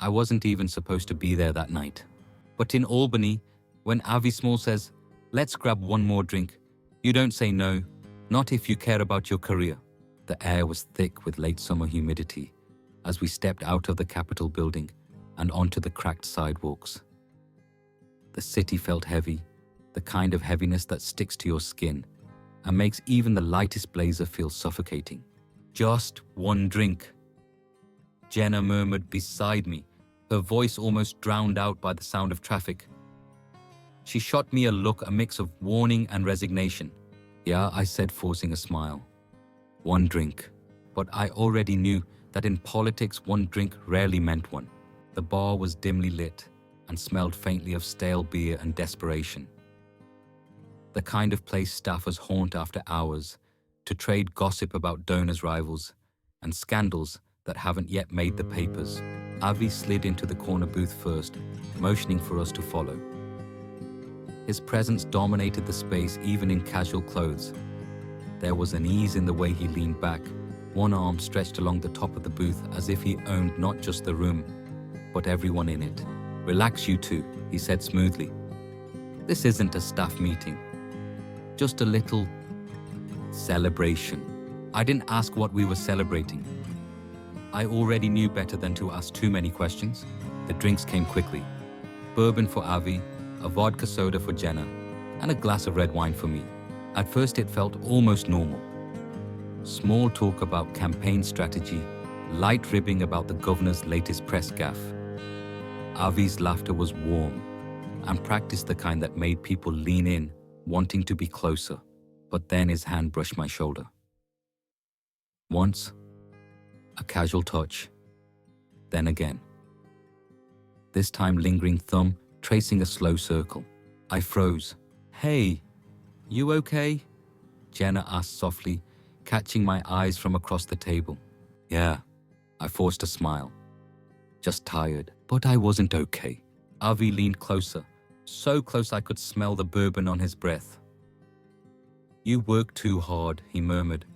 I wasn't even supposed to be there that night. But in Albany, when Avi Small says, "Let's grab one more drink," you don't say no, not if you care about your career. The air was thick with late summer humidity as we stepped out of the Capitol building and onto the cracked sidewalks. The city felt heavy, the kind of heaviness that sticks to your skin and makes even the lightest blazer feel suffocating. "Just one drink," Jenna murmured beside me, her voice almost drowned out by the sound of traffic. She shot me a look, a mix of warning and resignation. "Yeah," I said, forcing a smile. "One drink." But I already knew that in politics, one drink rarely meant one. The bar was dimly lit and smelled faintly of stale beer and desperation. The kind of place staffers haunt after hours to trade gossip about donors' rivals and scandals that haven't yet made the papers. Avi slid into the corner booth first, motioning for us to follow. His presence dominated the space even in casual clothes. There was an ease in the way he leaned back, one arm stretched along the top of the booth as if he owned not just the room, but everyone in it. "Relax, you two," he said smoothly. "This isn't a staff meeting. Just a little celebration." I didn't ask what we were celebrating. I already knew better than to ask too many questions. The drinks came quickly. Bourbon for Avi, a vodka soda for Jenna, and a glass of red wine for me. At first it felt almost normal. Small talk about campaign strategy, light ribbing about the governor's latest press gaffe. Avi's laughter was warm and practiced the kind that made people lean in, wanting to be closer. But then his hand brushed my shoulder. Once, a casual touch, then again. This time lingering thumb tracing a slow circle. I froze. "Hey, you okay?" Jenna asked softly, catching my eyes from across the table. "Yeah," I forced a smile. "Just tired." But I wasn't okay. Avi leaned closer, so close I could smell the bourbon on his breath. "You work too hard," he murmured,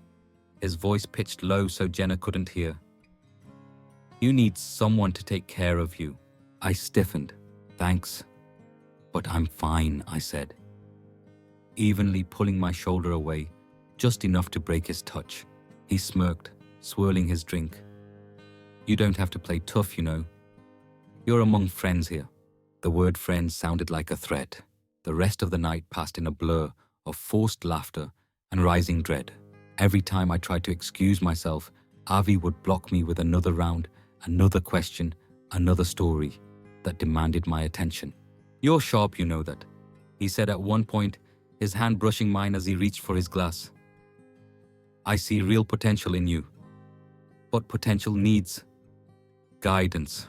his voice pitched low so Jenna couldn't hear. "You need someone to take care of you." I stiffened. "Thanks, but I'm fine," I said, evenly pulling my shoulder away, just enough to break his touch. He smirked, swirling his drink. "You don't have to play tough, you know. You're among friends here." The word friends sounded like a threat. The rest of the night passed in a blur of forced laughter and rising dread. Every time I tried to excuse myself, Avi would block me with another round, another question, another story that demanded my attention. "You're sharp, you know that," he said at one point, his hand brushing mine as he reached for his glass. "I see real potential in you. But potential needs guidance."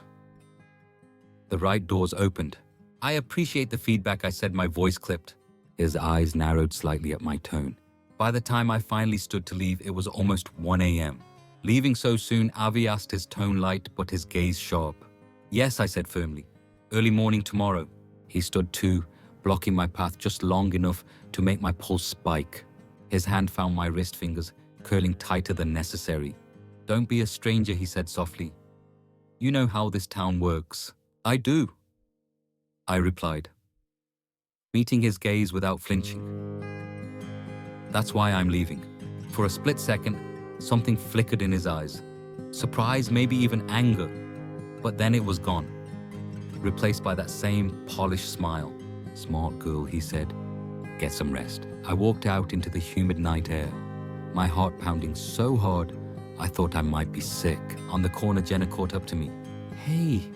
The right doors opened. "I appreciate the feedback," I said, my voice clipped. His eyes narrowed slightly at my tone. By the time I finally stood to leave, it was almost 1 a.m. "Leaving so soon?" Avi asked, his tone light but his gaze sharp. "Yes," I said firmly. "Early morning tomorrow." He stood too, blocking my path just long enough to make my pulse spike. His hand found my wrist fingers, curling tighter than necessary. "Don't be a stranger," he said softly. "You know how this town works." "I do," I replied, meeting his gaze without flinching. "That's why I'm leaving." For a split second, something flickered in his eyes. Surprise, maybe even anger. But then it was gone, replaced by that same polished smile. "Smart girl," he said. "Get some rest." I walked out into the humid night air, my heart pounding so hard I thought I might be sick. On the corner, Jenna caught up to me. "Hey,"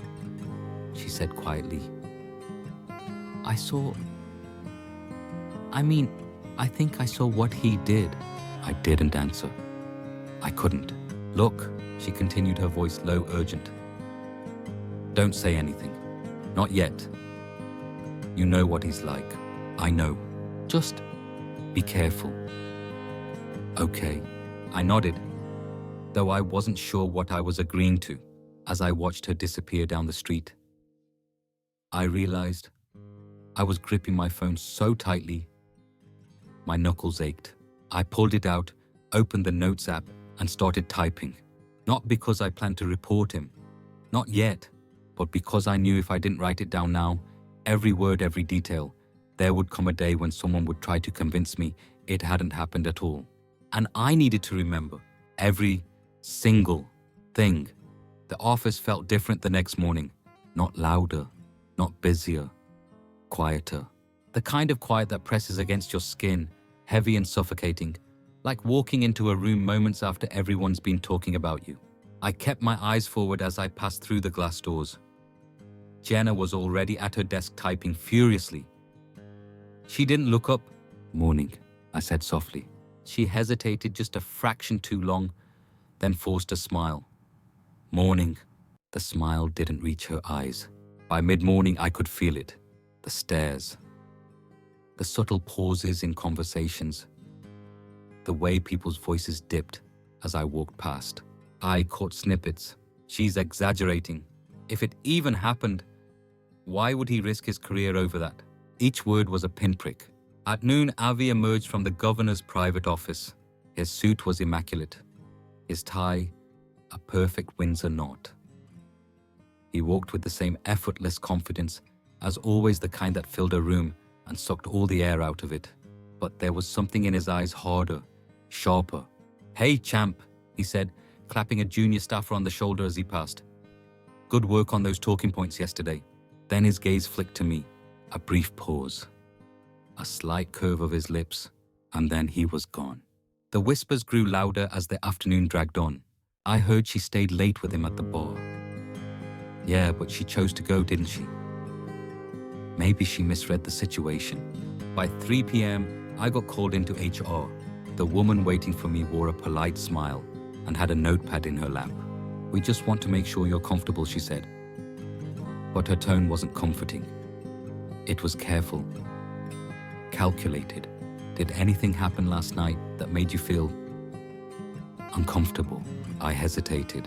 she said quietly. I think I saw what he did." I didn't answer. I couldn't. "Look," she continued, her voice low, urgent. "Don't say anything. Not yet. You know what he's like." "I know. Just be careful." "Okay." I nodded, though I wasn't sure what I was agreeing to. As I watched her disappear down the street, I realized I was gripping my phone so tightly, my knuckles ached. I pulled it out, opened the Notes app, and started typing. Not because I planned to report him. Not yet. But because I knew if I didn't write it down now, every word, every detail, there would come a day when someone would try to convince me it hadn't happened at all. And I needed to remember every single thing. The office felt different the next morning. Not louder, not busier, quieter. The kind of quiet that presses against your skin, heavy and suffocating, like walking into a room moments after everyone's been talking about you. I kept my eyes forward as I passed through the glass doors. Jenna was already at her desk typing furiously. She didn't look up. "Morning," I said softly. She hesitated just a fraction too long, then forced a smile. "Morning." The smile didn't reach her eyes. By mid-morning, I could feel it. The stares. The subtle pauses in conversations. The way people's voices dipped as I walked past. I caught snippets. "She's exaggerating. If it even happened, why would he risk his career over that?" Each word was a pinprick. At noon, Avi emerged from the governor's private office. His suit was immaculate. His tie, a perfect Windsor knot. He walked with the same effortless confidence, as always, the kind that filled a room and sucked all the air out of it. But there was something in his eyes harder, sharper. "Hey, champ," he said, clapping a junior staffer on the shoulder as he passed. "Good work on those talking points yesterday." Then his gaze flicked to me. A brief pause. A slight curve of his lips, and then he was gone. The whispers grew louder as the afternoon dragged on. I heard she stayed late with him at the bar. Yeah, but she chose to go, didn't she? Maybe she misread the situation. By 3 p.m., I got called into HR. The woman waiting for me wore a polite smile and had a notepad in her lap. "We just want to make sure you're comfortable," she said. But her tone wasn't comforting. It was careful, calculated. "Did anything happen last night that made you feel uncomfortable?" I hesitated.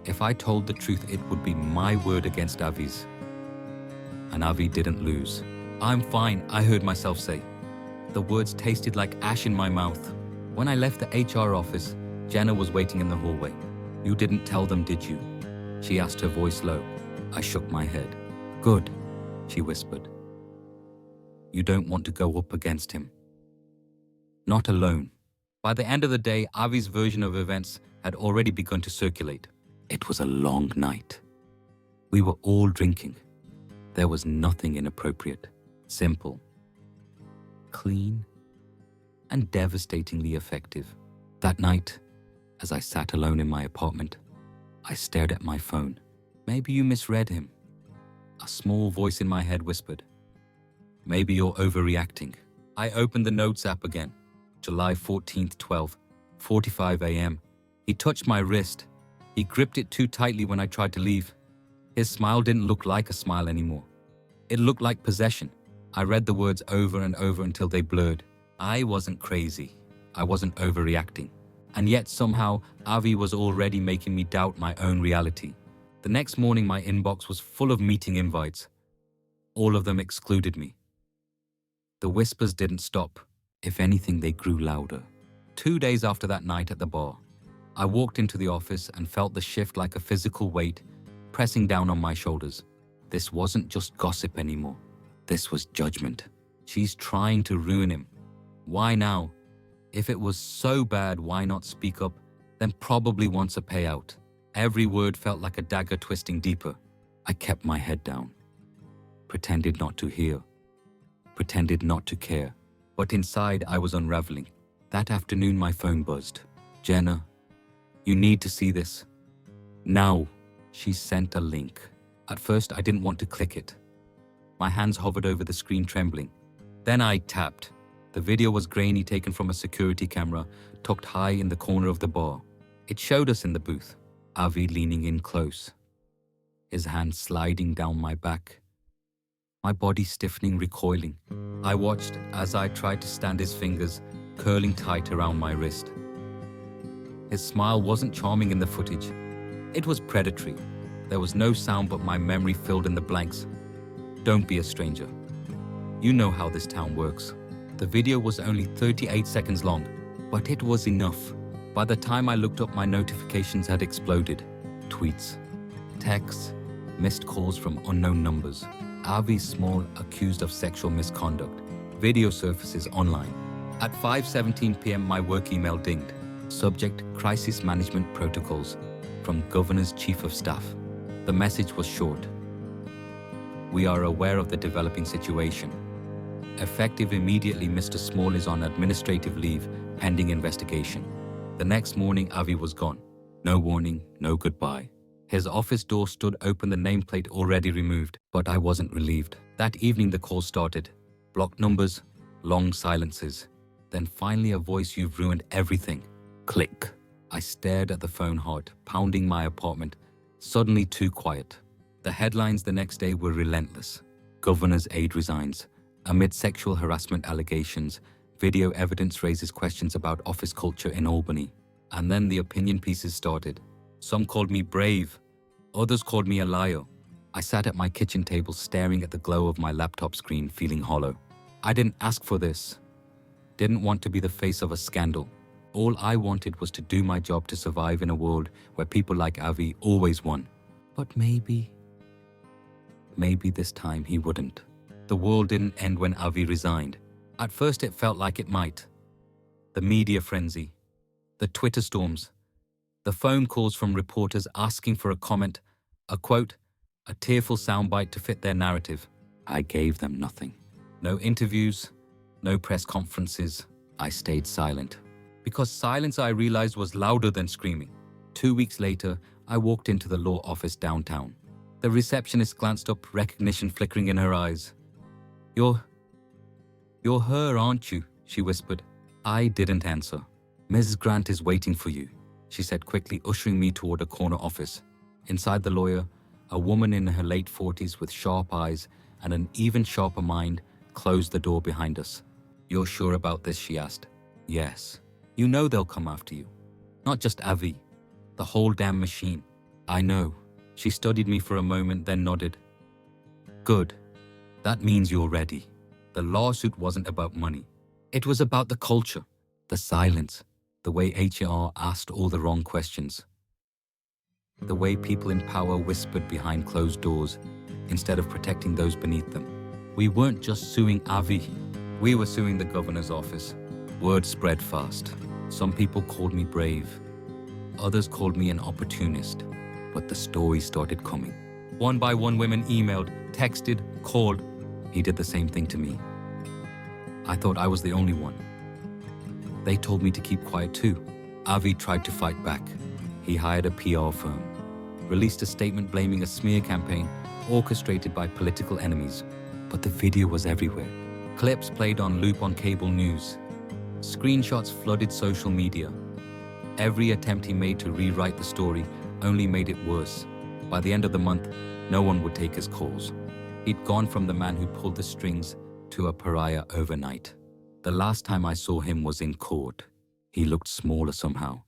If I told the truth, it would be my word against Avi's. And Avi didn't lose. "I'm fine," I heard myself say. The words tasted like ash in my mouth. When I left the HR office, Jenna was waiting in the hallway. "You didn't tell them, did you?" she asked, her voice low. I shook my head. "Good," she whispered. "You don't want to go up against him. Not alone." By the end of the day, Avi's version of events had already begun to circulate. It was a long night. We were all drinking. There was nothing inappropriate. Simple, clean, and devastatingly effective. That night, as I sat alone in my apartment, I stared at my phone. "Maybe you misread him." A small voice in my head whispered, "Maybe you're overreacting." I opened the Notes app again. July 14th, 12:45 a.m. He touched my wrist. He gripped it too tightly when I tried to leave. His smile didn't look like a smile anymore. It looked like possession. I read the words over and over until they blurred. I wasn't crazy. I wasn't overreacting. And yet somehow, Avi was already making me doubt my own reality. The next morning, my inbox was full of meeting invites. All of them excluded me. The whispers didn't stop. If anything, they grew louder. 2 days after that night at the bar, I walked into the office and felt the shift like a physical weight pressing down on my shoulders. This wasn't just gossip anymore. This was judgment. She's trying to ruin him. Why now? If it was so bad, why not speak up? Then probably wants a payout. Every word felt like a dagger twisting deeper. I kept my head down. Pretended not to hear. Pretended not to care. But inside, I was unraveling. That afternoon, my phone buzzed. "Jenna, you need to see this. Now." She sent a link. At first, I didn't want to click it. My hands hovered over the screen, trembling. Then I tapped. The video was grainy, taken from a security camera tucked high in the corner of the bar. It showed us in the booth, Avi leaning in close, his hand sliding down my back, my body stiffening, recoiling. I watched as I tried to stand his fingers, curling tight around my wrist. His smile wasn't charming in the footage. It was predatory. There was no sound, but my memory filled in the blanks. "Don't be a stranger. You know how this town works." The video was only 38 seconds long, but it was enough. By the time I looked up, my notifications had exploded. Tweets, texts, Missed calls from unknown numbers. Avi Small accused of sexual misconduct. Video surfaces online. At 5:17 p.m. my work email dinged. Subject: Crisis Management Protocols from Governor's Chief of Staff. The message was short. We are aware of the developing situation. Effective immediately, Mr. Small is on administrative leave pending investigation. The next morning, Avi was gone. No warning, no goodbye. His office door stood open, the nameplate already removed, but I wasn't relieved. That evening the call started. Blocked numbers, long silences. Then finally a voice: "You've ruined everything." Click. I stared at the phone hard, pounding my apartment. Suddenly too quiet. The headlines the next day were relentless. Governor's Aide resigns. Amid sexual harassment allegations, video evidence raises questions about office culture in Albany. And then the opinion pieces started. Some called me brave. Others called me a liar. I sat at my kitchen table staring at the glow of my laptop screen, feeling hollow. I didn't ask for this. Didn't want to be the face of a scandal. All I wanted was to do my job, to survive in a world where people like Avi always won. But maybe this time he wouldn't. The world didn't end when Avi resigned. At first it felt like it might. The media frenzy, the Twitter storms, the phone calls from reporters asking for a comment, a quote, a tearful soundbite to fit their narrative. I gave them nothing. No interviews, no press conferences. I stayed silent. Because silence, I realized, was louder than screaming. 2 weeks later, I walked into the law office downtown. The receptionist glanced up, recognition flickering in her eyes. You're her, aren't you?" she whispered. I didn't answer. "Mrs. Grant is waiting for you," she said quickly, ushering me toward a corner office. Inside the lawyer, a woman in her late 40s with sharp eyes and an even sharper mind closed the door behind us. "You're sure about this?" she asked. "Yes. You know they'll come after you. Not just Avi. The whole damn machine." "I know." She studied me for a moment, then nodded. "Good. That means you're ready." The lawsuit wasn't about money. It was about the culture, the silence, the way HR asked all the wrong questions, the way people in power whispered behind closed doors instead of protecting those beneath them. We weren't just suing Avi. We were suing the governor's office. Word spread fast. Some people called me brave. Others called me an opportunist. But the stories started coming. One by one, women emailed, texted, called. He did the same thing to me. I thought I was the only one. They told me to keep quiet too. Avi tried to fight back. He hired a PR firm, released a statement blaming a smear campaign orchestrated by political enemies. But the video was everywhere. Clips played on loop on cable news. Screenshots flooded social media. Every attempt he made to rewrite the story only made it worse. By the end of the month, no one would take his calls. He'd gone from the man who pulled the strings to a pariah overnight. The last time I saw him was in court. He looked smaller somehow.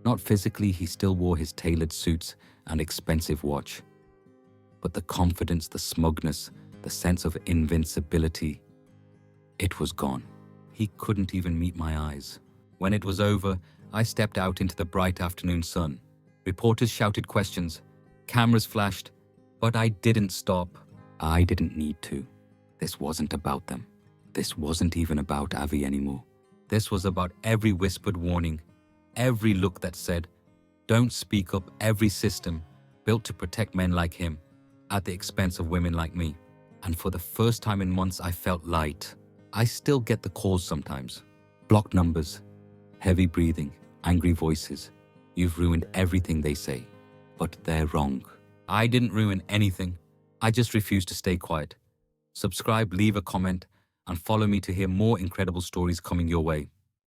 Not physically, he still wore his tailored suits and expensive watch. But the confidence, the smugness, the sense of invincibility, it was gone. He couldn't even meet my eyes. When it was over, I stepped out into the bright afternoon sun. Reporters shouted questions. Cameras flashed. But I didn't stop. I didn't need to. This wasn't about them. This wasn't even about Avi anymore. This was about every whispered warning, every look that said, "Don't speak up," every system built to protect men like him at the expense of women like me. And for the first time in months, I felt light. I still get the calls sometimes. Blocked numbers, heavy breathing, angry voices. You've ruined everything, they say. But they're wrong. I didn't ruin anything. I just refuse to stay quiet. Subscribe, leave a comment, and follow me to hear more incredible stories coming your way.